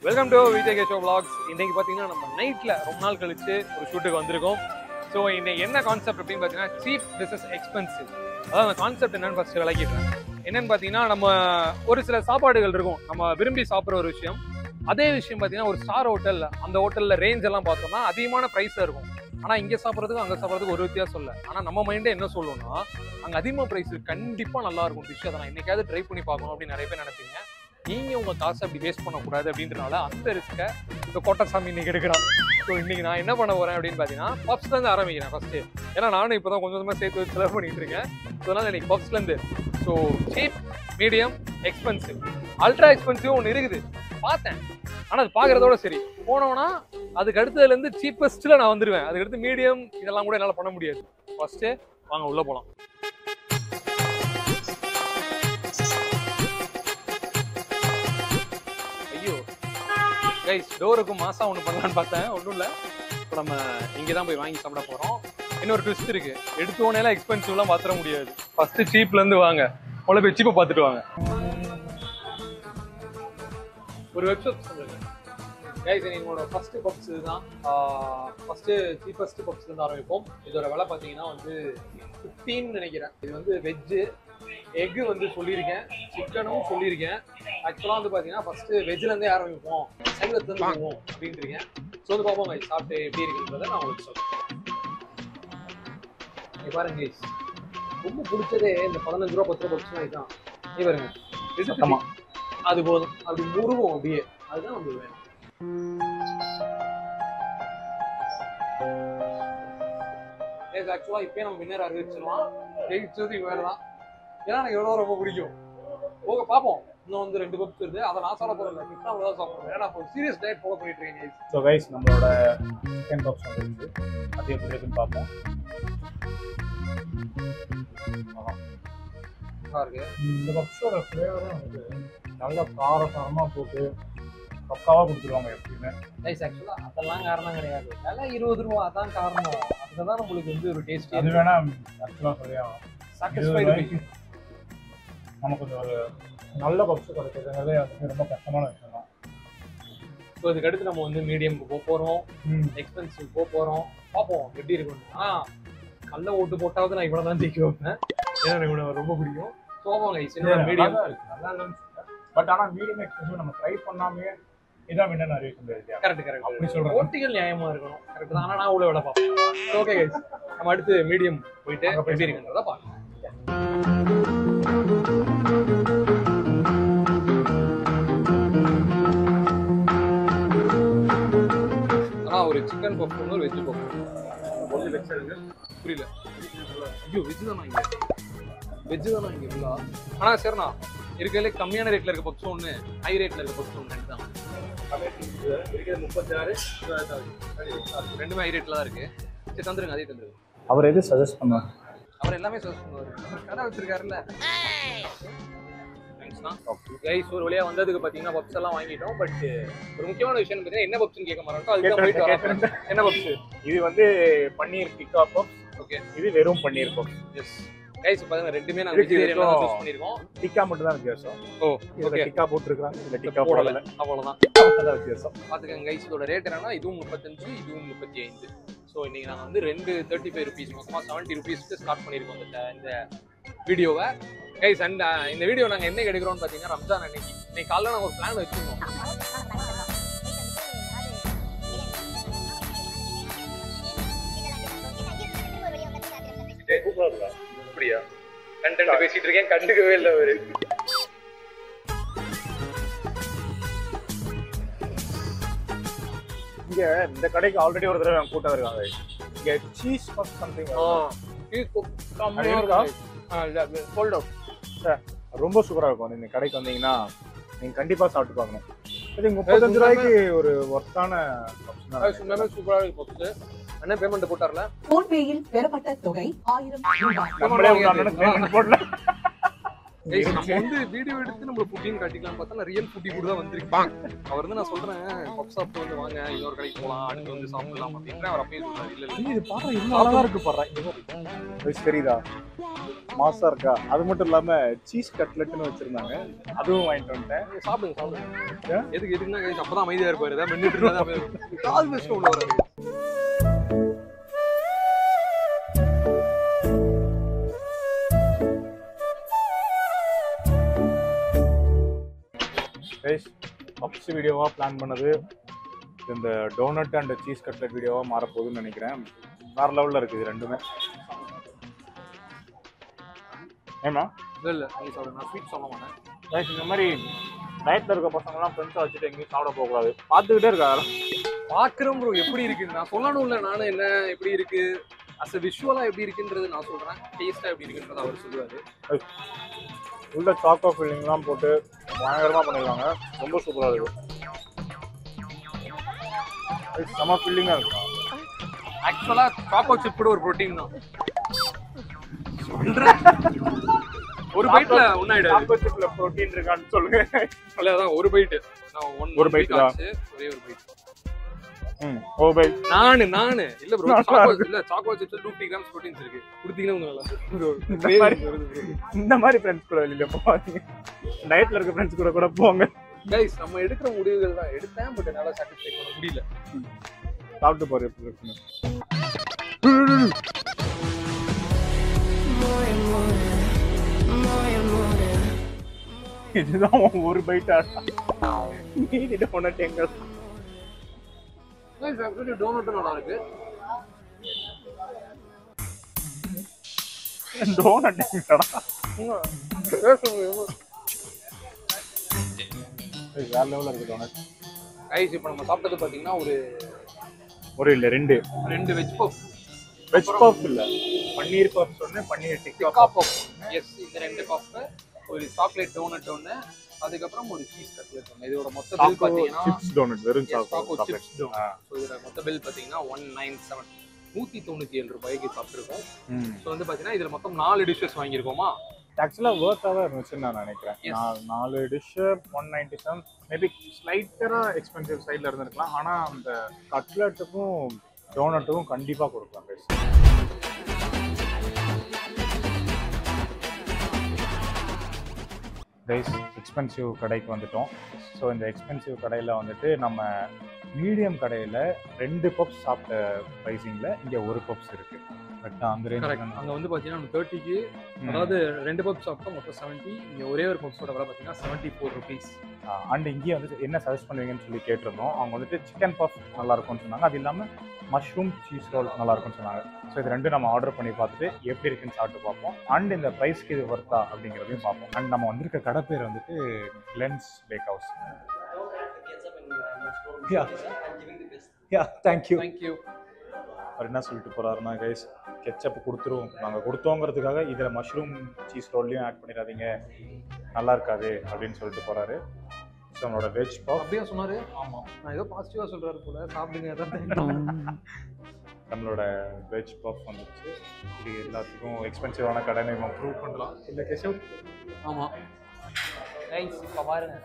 Welcome to Vijay கேஷோ vlogs. இன்னைக்கு பார்த்தீங்கன்னா நம்ம நைட்ல ரொம்ப நாள் கழிச்சு ஒரு ஷூட்டுக்கு வந்திருக்கோம். ஸோ இன்னைக்கு என்ன கான்செப்ட் அப்படின்னு பார்த்தீங்கன்னா சீப் வெர்சஸ் எக்ஸ்பென்சிவ். அதாவது அந்த கான்செப்ட் என்னன்னு ஃபர்ஸ்ட் விளக்கிடுறேன். என்னன்னு பார்த்தீங்கன்னா நம்ம ஒரு சில சாப்பாடுகள் இருக்கும் நம்ம விரும்பி சாப்பிட்ற ஒரு விஷயம். அதே விஷயம் பார்த்தீங்கன்னா ஒரு ஸ்டார் ஹோட்டல், அந்த ஹோட்டலில் ரேஞ்ச் எல்லாம் பார்த்தோம்னா அதிகமான ப்ரைஸாக இருக்கும். ஆனால் இங்கே சாப்பிட்றதுக்கும் அங்கே சாப்பிட்றதுக்கு ஒரு வித்தியாசம் இல்லை. ஆனால் நம்ம மைண்டே என்ன சொல்லுவோம்னா அங்கே அதிகமாக ப்ரைஸ் கண்டிப்பாக நல்லா இருக்கும் டிஷ், அதை நான் என்னைக்காவது ட்ரை பண்ணி பார்க்கணும் அப்படின்னு நிறைய பேர் நினைப்பீங்க. நீங்க உங்க காசை அப்படி வேஸ்ட் பண்ணக்கூடாது அப்படின்றனால அந்த ரிஸ்க்கை இப்போ கோட்டசாமி இன்னைக்கு எடுக்கிறான். ஸோ இன்னைக்கு நான் என்ன பண்ண போறேன் அப்படின்னு பார்த்தீங்கன்னா பப்ஸ்லேருந்து ஆரம்பிக்கிறேன் ஃபர்ஸ்ட். ஏன்னா நானும் இப்போ தான் கொஞ்சம் கொஞ்சமாக சேர்த்து வச்சு செலவு பண்ணிட்டு இருக்கேன். ஸோ அதனால இன்னைக்கு பப்ஸ்லேருந்து. So cheap, medium, expensive. Ultra expensive ஒன்று இருக்குது பார்த்தேன். ஆனால் அது பார்க்குறதோட சரி, போனோம்னா அதுக்கு அடுத்ததுலேருந்து சீப்பஸ்ட்டில் நான் வந்துடுவேன். அதுக்கடுத்து மீடியம் இதெல்லாம் கூட என்னால் பண்ண முடியாது. ஃபர்ஸ்ட்டு வாங்க உள்ளே போகலாம். கைஸ் டோருக்கு மாசா ஒன்று பண்ணலான்னு பார்த்தேன், ஒன்றும் இல்லை. இப்போ நம்ம இங்கே தான் போய் வாங்கி சாப்பிட போகிறோம். இன்னொரு ட்விஸ்ட் இருக்கு, எடுத்த உடனேலாம் எக்ஸ்பென்சிவ்லாம் பார்த்துட முடியாது. ஃபர்ஸ்ட் சீப்லேருந்து வாங்க, உள்ள போய் சீப்பை பார்த்துட்டு வாங்க. ஒரு வெப்சைட் சொல்லுங்க கைஸ். எங்களோட ஃபர்ஸ்ட் பப்ஸ் இதுதான். ஃபர்ஸ்ட் சீப்பஸ்ட் பப்ஸ்லேருந்து ஆரம்பிப்போம். இதோட விலை பார்த்தீங்கன்னா வந்து 15 நினைக்கிறேன். இது வந்து வெஜ்ஜு, எக்கு வந்து சொல்லியிருக்கேன், சிக்கனும் சொல்லியிருக்கேன். ஆக்சுவலாக வந்து பார்த்தீங்கன்னா ஃபர்ஸ்ட்டு வெஜ்லேருந்தே ஆரம்பிப்போம், சைவத்துலேருந்து போவோம் அப்படின்ட்டு இருக்கேன். ஸோ வந்து பார்ப்போம் கைஸ் சாப்பிட்டு எப்படி இருக்குன்றதை நான் உங்களுக்கு சொல்கிறேன். பாருங்க கைஸ், ரொம்ப பிடிச்சதே இந்த 15 ரூபா 10 ரூபா பப்ஸ்லாம் இதுதான். நீ பாருங்க, ஆமாம் அது போதும், அப்படி முருகும் அப்படியே, அதுதான் நம்மளுக்கு வேணும். ஆக்சுவலாக இப்போயே நம்ம வின்னர் அறிவிச்சிடலாம். ஜெயிச்சது வேறு தான். ஏன்னா எனக்கு எவ்வளோ ரொம்ப பிடிக்கும். போக பார்ப்போம். இன்னும் வந்து 2 பப்ஸ் இருக்குது, அதை நான் சாப்பிட போகிறேன். மிச்சம் அவ்வளோ தான் சாப்பிட்றேன். ஏன்னா இப்போ சீரியஸ் டயட் ஃபாலோ பண்ணிட்டு இருக்கேன் கைஸ். ஸோ கைஸ் நம்மளோட சிக்கன் பப்ஸ் வந்துருக்கு, அது எப்படி இருக்குன்னு பார்ப்போம். நல்லா இருக்கு. இந்த பப்ஸோட ஃப்ளேவரும் வந்து நல்லா காரசாரமாக போட்டு பக்காவாக கொடுத்துருவாங்க எப்பயுமே. கைஸ் ஆக்சுவலாக அதெல்லாம் காரணம் கிடையாது, விலை 20 ரூபா அதான் காரணம். அதுதான் நம்மளுக்கு வந்து ஒரு டேஸ்ட். அது வேணா ஆக்சுவலாக சொல்லியாகும். நமக்கு கொஞ்சம் ஒரு நல்ல பப்ஸ் கிடைக்கிறதுனாலே அது ரொம்ப கஷ்டமான விஷயம் தான். ஸோ இதுக்கு அடுத்து நம்ம வந்து மீடியமுக்கு போக போகிறோம், எக்ஸ்பென்சிவ் போக போகிறோம். பார்ப்போம் எப்படி இருக்கும். ஆனால் நல்ல ஓட்டு போட்டாவது நான் இவ்வளோ தான் ஜெயிக்க வைப்பேன், ஏன்னா எனக்கு ரொம்ப பிடிக்கும். ஸோ போங்க மீடியம் இருக்கு, நல்லா இல்லைன்னு சொல்றேன். பட் ஆனால் மீடியம் எக்ஸ்பென்சிவ் நம்ம ட்ரை பண்ணாமே இதான் வின்னர் அறிவிக்க முடியாது. கரெக்ட் அப்படி சொல்கிறேன். போட்டிகள் நியாயமாக இருக்கணும். கரெக்ட் தான். ஆனால் நான் உள்ள விட பார்ப்பேன். ஓகே கைஸ், நம்ம அடுத்து மீடியம் போயிட்டு எப்படி இருக்குன்றதை பார்க்கலாம். ஒரு சிக்கன் பப்ஸ் ஒன்று, ஒரு வெஜ் பப்ஸ் ஒன்று. வெஜ் இருக்கு, புரியல. ஐயோ வெஜ் தானா இங்கே? வெஜ் தானா இங்கே ஃபுல்லா? ஆனால் சரிண்ணா இருக்கிறதுலே கம்மியான ரேட்டில் இருக்க பப்ஸ் ஒன்று, ஹை ரேட்டில் இருக்க பப்ஸ் ஒன்று தான். 36 ரெண்டுமே ஹை ரேட்டில் தான் இருக்கு. சரி தந்துருங்க, அதே தந்துருங்க. அவர் எது சஜஸ்ட் பண்ணுவார்? அவர் எல்லாமே சஜஸ்ட் பண்ணுவார், கடை வச்சிருக்காருல்ல. கைஸ் ஒரு வழியா வந்ததுக்கு பாத்தீங்கன்னா பப்ஸ் எல்லாம் வாங்கிட்டோம். பட் ஒரு முக்கியமான விஷயம் பார்த்தீங்கன்னா என்ன பப்ஸ்ன்னு கேட்க மாட்டோம். அதுக்கு போயிட்டு வரேன். என்ன பப்ஸ் இது? வந்து பன்னீர் டிக்கா பப்ஸ். ஓகே, இது வெறும் பன்னீர் பப்ஸ். எஸ் கைஸ் பாருங்க, ரெண்டுமே நாங்க வெஜிடேரியன் தான் யூஸ் பண்ணிருக்கோம். டிக்கா மட்டும் தான் வித்தியாசம். ஓ ஓகே, டிக்கா போட்டுருக்காங்க, இல்ல டிக்கா போடல, அவ்வளவுதான் அதான் வித்தியாசம். பாத்துக்கங்க கைஸ். இதோட ரேட் என்னன்னா இதுவும் 35, இதுவும் 35. ஸோ இன்னைக்கு நாங்கள் வந்து 2 35 ருபீஸ், மொத்தமாக 70 ருபீஸ்க்கு ஸ்டார்ட் பண்ணியிருக்கோம் இந்த வீடியோவை கைஸ். அண்ட் இந்த வீடியோ நாங்கள் என்னைக்கு எடுக்கிறோம்னு பார்த்தீங்கன்னா ரம்ஜான் அன்னைக்கு. இன்னைக்கு காலையில் நாங்கள் ஒரு பிளான் வச்சுருந்தோம். அப்படியா? கண்டென்ட் பேசிட்டு இருக்கேன், கண்டுக்கவே இல்லை அவரு. இங்க இந்த கடைக்கு ஆல்ரெடி ஒரு தடவை கூட்டம் இருக்காங்க. இங்க சீஸ் பஃப் சம்திங் ரொம்ப சூப்பரா இருக்கும். இந்த கடைக்கு வந்தீங்கன்னா நீங்க கண்டிப்பா சாப்பிட்டு பார்க்கணும். இது 35 ரூபாய்க்கு ஒரு ஒர்த்தான சூப்பரா இருக்கு. என்ன பேமெண்ட் போட்டார்ல, போன்பேயில் பெறப்பட்ட தொகை 1000 ரூபாய். நம்மளே பேமெண்ட் போடல. கைஸ் நம்ம வந்து வீடியோ எடுத்து நம்ம ஃபுட்டின்னு காட்டிக்கலாம்னு பார்த்தா நான் ரியல் ஃபுட்டி கூட தான் வந்திருக்கேன். அவர் வந்து நான் சொல்றேன் பப் ஷாப் வந்து வாங்க இன்னொரு கடைக்கு போலாம் அடுத்து வந்து சாப்பிடலாம் அப்படின்ற அவர் அப்பயே சொல்றாரு. இல்ல இல்ல இது பார்த்தா இன்னும் அழகா இருக்கு பாரு. தெரியுதா மாசா இருக்கா? அது மட்டும் இல்லாம சீஸ் கட்லெட்னு வச்சிருந்தாங்க, அதுவும் வாங்கிட்டு வந்துட்டேன். சாப்பிடுங்க சாப்பிடுங்க. எதுக்குன்னா கைஸ் அப்பதான் அமைதியா இருப்பாரு. ஏதாவது மென்னுட்டு இருந்தா கால் வச்சு உள்ள வராரு. பப்ஸ் வீடியோவா பிளான் பண்ணது இந்த டோனட் அண்ட் சீஸ் கட்லெட் வீடியோவா மாறப்போகுதுன்னு நினைக்கிறேன். வேற லெவல்ல இருக்குது ரெண்டுமே. ஏமா இல்ல நீ சொல்ற நான் ஸ்வீட் சொல்ல மாட்டேன். இந்த மாதிரி டயட்ல இருக்க பசங்கலாம் ஃப்ரெண்ட்ஸை வச்சுட்டு எங்கேயும் சாப்பிட போகக்கூடாது. பார்த்துக்கிட்டே இருக்காங்க. பாக்குறோம் ப்ரோ எப்படி இருக்கு நான் சொல்லணும் இல்லை நானும் என்ன எப்படி இருக்கு அஸ் அ விஷுவலா எப்படி இருக்குன்றது நான் சொல்றேன். டேஸ்டா எப்படி இருக்குன்றது அவர் சொல்லுவாரு. உள்ள சாக்கோ ஃபில்லிங்லாம் போட்டு பயங்கரமா பண்ணிருக்காங்க. ரொம்ப சூப்பரா இருக்கு. செம ஃபில்லிங்கா இருக்கு. ஆக்சுவலா சாக்கோ சிப் கூட ஒரு புரோட்டீன் தான் சொல்றேன். ஒரு பைட்ல ஒண்ணாயிடாது. சாக்கோ சிப்ல புரோட்டீன் இருக்கான்னு சொல்லுங்க. அதான் ஒரு பைட். ஒரு பைட் தான். ஒரே ஒரு பைட். ஓ பை நானு இல்ல ப்ரோ சாக்கோ இல்ல சாக்கோ சிப்ஸ்ல 250 கிராம்ஸ் புரோட்டீன்ஸ் இருக்கு. குடுத்தீங்கன்னா உங்களுக்கு இந்த மாதிரி ஃப்ரெண்ட்ஸ் கூட வெளியில போவாதீங்க. டயட்ல இருக்க ஃப்ரெண்ட்ஸ் கூட போங்க. கைஸ் நம்ம எடுக்கிற முடிவுகள் தான் எடுத்தேன். பட் என்னால சாட்டிஸ்ஃபை பண்ண முடியல. சாப்பிட்டு பாரு எப்படி இருக்குன்னு. இதுதான் ஒரு பைட்டா? மீதி டோனட் எங்க? கைஸ் ஆக்சுவலி டோனட் நல்லா இருக்கு. டோனட் எங்கடா? வேற லெவல்ல இருக்கு டோனட். கைஸ் இப்போ நம்ம சாப்பிட்டது பாத்தீங்கன்னா ஒரு இல்ல ரெண்டு வெஜ் பஃப். வெஜ் பஃப் இல்ல பன்னீர் பஃப் சொன்னே. பன்னீர் டிக்கா பஃப். எஸ் இந்த ரெண்டு பஃப், ஒரு சாக்லேட் டோனட் ஒன்னு, அதுக்கப்புறம் ஒரு சீஸ் கட்லெட் ஒன்னு. இதோட மொத்த பில் பாத்தீங்கன்னா சிப்ஸ் டோனட் வெறும் சாக்கோ சிப்ஸ் டோனட். சோ இதோட மொத்த பில் பாத்தீங்கன்னா 197 197 ரூபாய்க்கு சாப்பிட்டுருக்கோம். சோ வந்து பாத்தீங்கன்னா இதுல மொத்தம் 4 டிஷஸ் வாங்கியிருக்கோமா. ஆக்சுவலா வர்த்தாவே இருந்துச்சுன்னு நான் நினைக்கிறேன். 4 டிஷ் 197 மேபி ஸ்லைட்டரா எக்ஸ்பென்சிவ் சைட்ல இருந்திருக்கலாம். ஆனா அந்த கட்லெட்டுக்கும் டோனட்டுக்கும் கண்டிப்பா கொடுக்கலாம். கைஸ் எக்ஸ்பென்சிவ் கடைக்கு வந்துட்டோம். ஸோ இந்த எக்ஸ்பென்சிவ் கடையில் வந்துட்டு நம்ம மீடியம் கடையில் 2 பப்ஸ் சாப்பிட்ட ப்ரைஸிங்கில் இங்கே ஒரு பப்ஸ் இருக்குது. பட் அங்கே வந்து பார்த்தீங்கன்னா 30க்கு அதாவது 2 பப்ஸ் சாப்பிட்டா மொத்தம் 70. இங்கே ஒரே ஒரு பப்ஸோட விலை பார்த்தீங்கன்னா 74 ருபீஸ். அண்ட் இங்கேயே வந்துட்டு என்ன சஜஸ்ட் பண்ணுவீங்கன்னு சொல்லி கேட்டிருந்தோம். அவங்க வந்துட்டு சிக்கன் பஃப் நல்லா இருக்கும்னு சொன்னாங்க. அது இல்லாமல் மஷ்ரூம் சீஸ் ரோல் நல்லா இருக்கும்னு சொன்னாங்க. ஸோ இது ரெண்டும் நம்ம ஆர்டர் பண்ணி பார்த்துட்டு எப்படி இருக்குன்னு சாப்பிட்டு பார்ப்போம். அண்ட் இந்த ப்ரைஸ்க்கு இது ஒர்த்தா அப்படிங்கிறதையும் பார்ப்போம். அண்ட் நம்ம வந்திருக்க கடை பேர் வந்துட்டு கிளென்ஸ் பேக் ஹவுஸ். தேங்க்யூ. அவர் என்ன சொல்லிட்டு போறாருன்னா, கைஸ் கெச்சப் கொடுத்துருவோம், நாங்கள் கொடுத்தோங்கிறதுக்காக இதில் மஷ்ரூம் சீஸ் ரோல்லையும் ஆட் பண்ணிடாதீங்க, நல்லா இருக்காது அப்படின்னு சொல்லிட்டு போறாரு. ஸோ நம்மளோட வெஜ் பஃப் அப்படியே சொன்னாரு. ஆமாம், நான் ஏதோ பாசிட்டிவாக சொல்கிறாரு போல. சாப்பிடுங்க. நம்மளோட வெஜ் பஃப் வந்துச்சு. இது எல்லாத்துக்கும் எக்ஸ்பென்சிவான கடைன்னு நம்ம ப்ரூவ் பண்ணலாம் இல்லை கேஷவ்? ஆமாம் கைஸ் இப்போ பாருங்க,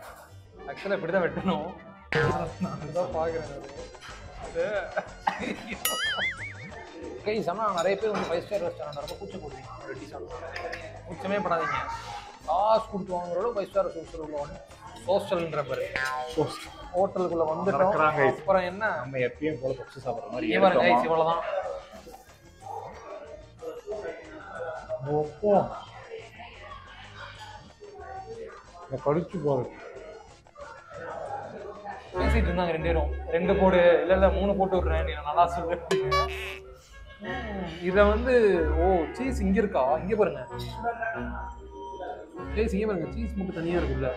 ஆக்சுவலாக இப்படி தான் வெட்டணும். நான் பார்க்குறேன் கைஸ். ஆனால் நிறைய பேர் வந்து 5 ஸ்டார் ரெஸ்டாரண்ட் ரொம்ப கூச்சம் போடுவீங்க. ரெட்டி சாப்பிட்டு கூச்சமே படாதீங்க. காசு கொடுத்து வாங்குறோட 5 ஸ்டார் ரெஸ்டாரண்ட் ஹோஸ்டல்ன்ற மாதிரி ஹோட்டலுக்குள்ள வந்துட்டோம். அப்புறம் என்ன, நம்ம எப்பயும் போல பப்ஸ் சாப்பிட்ற மாதிரி இவ்வளவுதான். கடிச்சு போகுது. பேசிட்டு இருந்தாங்க 2 பேரும், 2 போடு இல்ல 3 போட்டு விடுறேன், நீ நல்லா சொல்லு. இத வந்து ஓ சீஸ் இங்க இருக்கா, இங்க பாருங்க சீஸ் இங்க பாருங்க, சீஸ் மட்டும் தனியா இருக்குல்ல.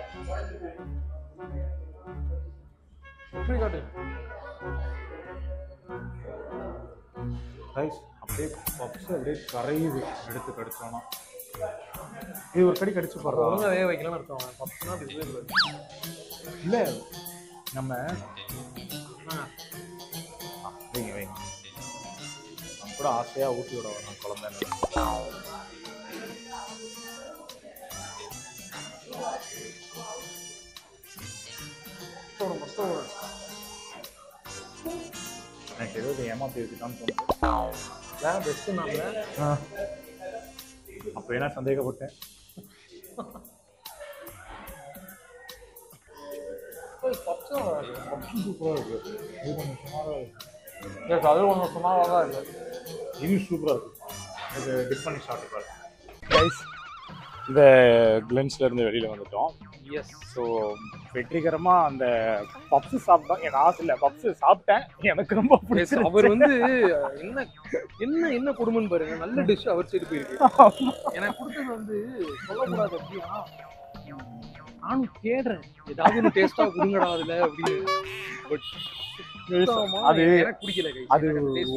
எப்படி காட்டு ரைஸ் அப்படியே பப்ஸ் அப்படியே கரையுது. எடுத்து கடிச்சோன்னா இது ஒரு கடி கடிச்சு போடுறோம். ஒழுங்கா வேக வைக்கலாம்னு இருக்கோம். பப்ஸ்னா இல்லை நம்ம வைங்க வைங்க, நம்ம கூட ஆசையாக ஊட்டி விட வரணும் குழந்தைன்னு. எனக்கு ஏதோ ஏமாத்தி வச்சுட்டான்னு தோணுது. பெஸ்ட்டு நான் அப்போ என்ன சந்தேகப்பட்டேன். அது ஒன்றும் சுமாராக தான் இல்லை. இது சூப்பராக இருக்கும். இது டிப் பண்ணி சாப்பிட்டு பாருங்க கைஸ். இந்த கிளென்ஸ்ல இருந்து வெளியில வந்துட்டோம். எஸ். ஸோ வெற்றிகரமாக அந்த பப்ஸு சாப்பிட்டோம். எனக்கு ஆசை இல்லை, பப்ஸு சாப்பிட்டேன், எனக்கு ரொம்ப பிடிச்சிருக்கு. அவர் வந்து என்ன என்ன என்ன குடும்பம்னு பாருங்க, நல்ல டிஷ் அவர் சைடு போயிருக்கு. எனக்கு கொடுத்தது வந்து சொல்லக்கூடாது அப்படின்னா நானும் தேடுறேன் ஏதாவது டேஸ்டா கொடுங்கடா அதுல அப்படின்னு. பட் அது எனக்கு பிடிக்கல. அது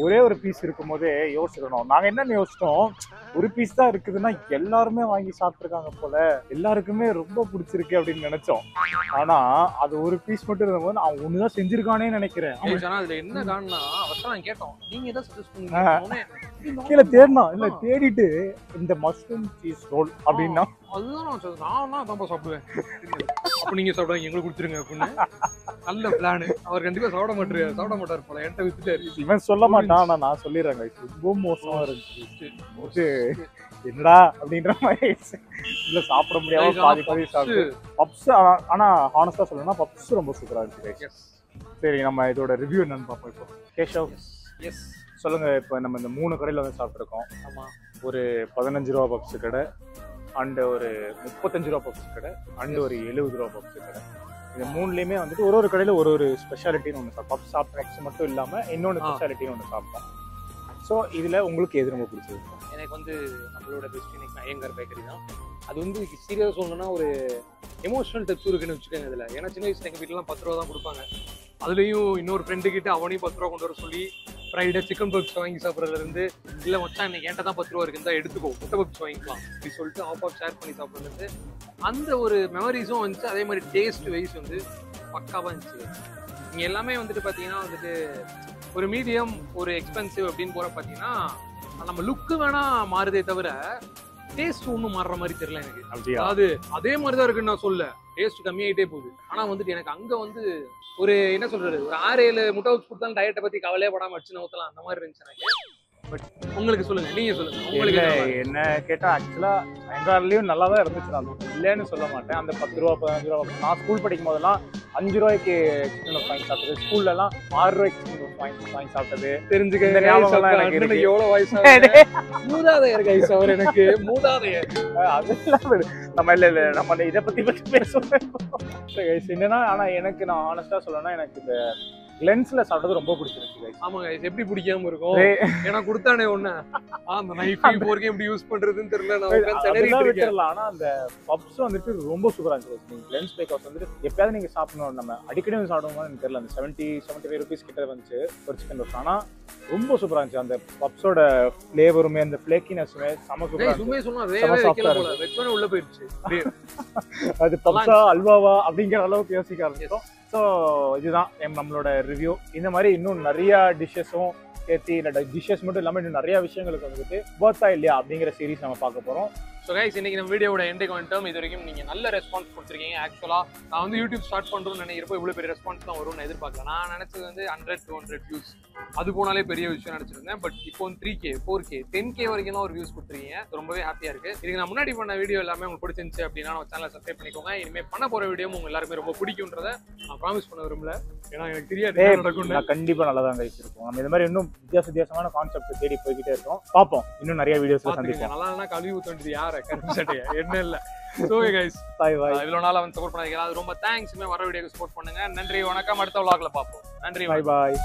ஒரே ஒரு பீஸ் இருக்கும் போதே யோசிக்கணும். நாங்க என்ன யோசிச்சோம், ஒரு பீஸ் தான் இருக்குதுன்னா எல்லாருமே வாங்கி சாப்பிட்டுருக்காங்க போல, எல்லாருக்குமே ரொம்ப பிடிச்சிருக்கு அப்படின்னு நினைச்சோம். ஆனா அது ஒரு பீஸ் மட்டும் இருந்தபோது அவன் ஒண்ணுதான் செஞ்சிருக்கானே நினைக்கிறேன். அதுல என்ன காரணம்னா அவர்தான் கேட்டோம், நீங்க எதை சஜஸ்ட் பண்ணுவீங்க கீழே தேடணும். இல்ல தேடிட்டு இந்த மஷ்ரூம் சீஸ் ரோல் அப்படின்னா அதுதான் நான் தான் சாப்பிடுவேன். அப்ப நீங்க சாப்பிடுவாங்க எங்களுக்கு கொடுத்துருங்க அப்படின்னு. நல்ல பிளான். அவர் கண்டிப்பா சாப்பிட மாட்டார் போல, என்கிட்ட வித்துட்டாரு. இவன் சொல்ல மாட்டான், ஆனா நான் சொல்லிடுறேன். ரொம்ப மோசமா இருந்துச்சு. என்னடா அப்படின்ற மாதிரி இல்ல சாப்பிட முடியாம பாதி சாப்பிட்டு பப்ஸ். ஆனா ஹானஸ்டா சொல்லணும்னா பப்ஸ் ரொம்ப சூப்பரா இருந்துச்சு. சரி, நம்ம இதோட ரிவ்யூ என்னன்னு பார்ப்போம். இப்போ கேஷவ் எஸ் சொல்லுங்க. இப்போ நம்ம இந்த 3 கடையில் வந்து சாப்பிட்ருக்கோம். ஆமா, ஒரு 15 ரூபா பப்ஸ் கடை, அண்டு ஒரு 35 ரூபா பப்ஸ் கடை, அண்டு ஒரு 70 ரூபா பப்ஸ் கடை. இந்த 3லேயுமே வந்துட்டு ஒரு கடையில் ஒரு ஸ்பெஷாலிட்டின்னு ஒன்று சாப்பிட்டோம். பப்ஸ் சாப்பிட்ட பப்ஸ் மட்டும் இல்லாமல் இன்னொன்று ஸ்பெஷாலிட்டின்னு ஒன்று சாப்பிட்டோம். ஸோ இதில் உங்களுக்கு எது ரொம்ப பிடிச்சது? எனக்கு வந்து நம்மளோட பெஸ்ட் இன்னைக்கு ஐயங்கார் பேக்கரி தான். அது வந்து சீரியஸாக சொல்லணும்னா ஒரு எமோஷனல் டச் இருக்குன்னு வச்சுக்கோங்க இதில். ஏன்னா சின்ன வயசுல எங்கள் வீட்டிலலாம் 10 ரூபா தான் கொடுப்பாங்க. அதுலேயும் இன்னொரு ஃப்ரெண்டு கிட்ட அவனையும் 10 ரூபா கொண்டு வர சொல்லி ஃப்ரைடே சிக்கன் பப்ஸ் வாங்கி சாப்பிட்றதுலேருந்து, இல்லை மச்சான் இன்னைக்கு என்கிட்ட தான் 10 ரூபா இருக்குது, தான் எடுத்துக்கோ முட்டை பப்ஸ் வாங்கிக்கலாம் அப்படி சொல்லிட்டு ஆஃப் ஷேர் பண்ணி சாப்பிட்றது, அந்த ஒரு மெமரிஸும் வந்துச்சு. அதே மாதிரி டேஸ்ட் வைஸ் வந்து பக்காவாக இருந்துச்சு. இங்கே எல்லாமே வந்துட்டு பார்த்தீங்கன்னா வந்துட்டு ஒரு மீடியம் ஒரு எக்ஸ்பென்சிவ் அப்படின்னு போகிற பார்த்தீங்கன்னா நம்ம லுக்கு வேணா மாறுதே தவிர டேஸ்ட் ஒன்றும் மாறுற மாதிரி தெரியல எனக்கு. அதாவது அதே மாதிரி தான் இருக்குன்னு நான் சொல்ல, டேஸ்ட் கம்மியாயிட்டே போகுது. ஆனால் வந்துட்டு எனக்கு அங்கே வந்து ஒரு என்ன சொல்றது, ஒரு 6-7 முட்டை வச்சு கொடுத்தாலும் டயட்டை பற்றி கவலையே படாமல் வச்சு ஊற்றலாம், அந்த மாதிரி இருந்துச்சு எனக்கு. பட் உங்களுக்கு சொல்லுங்க, நீங்க சொல்லுங்க. உங்களுக்கு என்ன கேட்டா ஆக்சுவலா எங்காலையும் நல்லா தான் இருந்துச்சு. நான் இல்லைன்னு சொல்ல மாட்டேன். அந்த 10 ரூபா 15 ரூபா நான் ஸ்கூல் படிக்கும் போதெல்லாம் 5 ரூபாய்க்கு சிக்கன் பஃப் வாங்கி சாப்பிட்டது, ஸ்கூல்ல எல்லாம் 6 ரூபாய்க்கு சிக்கன் பஃப் வாங்கி சாப்பிட்டது தெரிஞ்சுக்க. இந்த ஞாபகம் எனக்கு இருக்கு. எவ்வளவு வயசா மூதாதையர் கைஸ் அவர், எனக்கு மூதாதையர். அதெல்லாம் நம்ம இல்ல நம்ம இதை பத்தி பேசுவோம் கைஸ். என்னன்னா ஆனா எனக்கு நான் ஆனஸ்டா சொல்லணும்னா எனக்கு இந்த லென்ஸ்ல சாப்பிட்டது ரொம்ப பிடிச்சிருச்சு கைஸ். ஆமா கைஸ், எப்படி பிடிக்காம இருக்கும்? ஏன்னா கொடுத்தானே ஒண்ணு அந்த நைஃப் 4K எப்படி யூஸ் பண்றதுன்னு தெரியல. நான் உட்கார்ந்து விட்டுறலாம். ஆனா அந்த பப்ஸ் வந்துட்டு ரொம்ப சூப்பரா இருந்துச்சு. லென்ஸ் பேக் ஹவுஸ் வந்துட்டு எப்பயாவது நீங்க சாப்பிடணும், நம்ம அடிக்கடி வந்து சாப்பிடுவோம் எனக்கு தெரியல. அந்த 70-75 ருபீஸ் கிட்ட வந்துச்சு ஒரு சிக்கன் பப்ஸ். ஆனா ரொம்ப சூப்பரா இருந்துச்சு. அந்த பப்ஸோட ஃபிளேவருமே அந்த ஃபிளேக்கினஸுமே செம சூப்பரா இருந்துச்சு. சொன்னா வைக்கல போல, வெச்சோனே உள்ள போயிடுச்சு. அது பப்ஸா அல்வாவா அப்படிங்கிற அளவுக்கு யோசிக்க ஆரம்பிச்சோம். ஸோ இதுதான் நம்மளோட ரிவ்யூ. இந்த மாதிரி இன்னும் நிறைய டிஷ்ஷஸும் சேர்த்து, இல்லை டிஷ்ஷஸ் மட்டும் இல்லாமல் இன்னும் நிறைய விஷயங்களுக்கு வந்துட்டு வர்த்தா இல்லையா அப்படிங்கிற சீரீஸ் நம்ம பார்க்க போகிறோம். ஸோ கைஸ், இன்னைக்கு நம்ம வீடியோட எண்டுக்கு வந்துட்டோம். இது வரைக்கும் நீங்கள் நல்ல ரெஸ்பான்ஸ் கொடுத்துருக்கீங்க. ஆக்சுவலாக நான் வந்து யூடியூப் ஸ்டார்ட் பண்ணுறோன்னு நினைக்கிறப்போ இவ்வளோ பெரிய ரெஸ்பான்ஸ் தான் வரும்னு எதிர்பார்க்கல. நான் நினச்சது வந்து 100-200 வியூஸ், அது போனாலே பெரிய விஷயம் நினச்சிருந்தேன். பட் இப்போ வந்து 3K 4K 10K வரைக்கும் தான் ஒரு வியூஸ் கொடுத்துருக்கீங்க. ரொம்பவே ஹாப்பியாக இருக்குது. இதுக்கு நான் முன்னாடி பண்ண வீடியோ எல்லாமே உங்களுக்கு பிடிச்சிருந்துச்சு அப்படின்னா நம்ம சேனலை சப்ஸ்கிரைப் பண்ணிக்கோங்க. இனிமேல் பண்ண போகிற வீடியோ உங்கள் எல்லாருமே ரொம்ப பிடிக்கும்ன்றதை நான் ப்ராமிஸ் பண்ண விரும்பல. ஏன்னா எனக்கு தெரியாது நடக்கும். கண்டிப்பாக நல்லா தான் இருக்கும். நம்ம இந்த மாதிரி இன்னும் வித்தியாசமான கான்செப்ட் தேடி போய்கிட்டே இருக்கோம். பார்ப்போம், இன்னும் நிறைய வீடியோஸ் சந்திப்போம். நல்லா கழுவி ஊற்றி யாரை கருப்பு சட்டையா என்ன இல்லை. ஸோ கைஸ், இவ்வளோ நாள் வந்து சப்போர்ட் பண்ணாதீங்க. அது ரொம்ப தேங்க்ஸ். வர வீடியோக்கு சப்போர்ட் பண்ணுங்க. நன்றி, வணக்கம். அடுத்த vlogல பார்ப்போம். நன்றி, பாய்.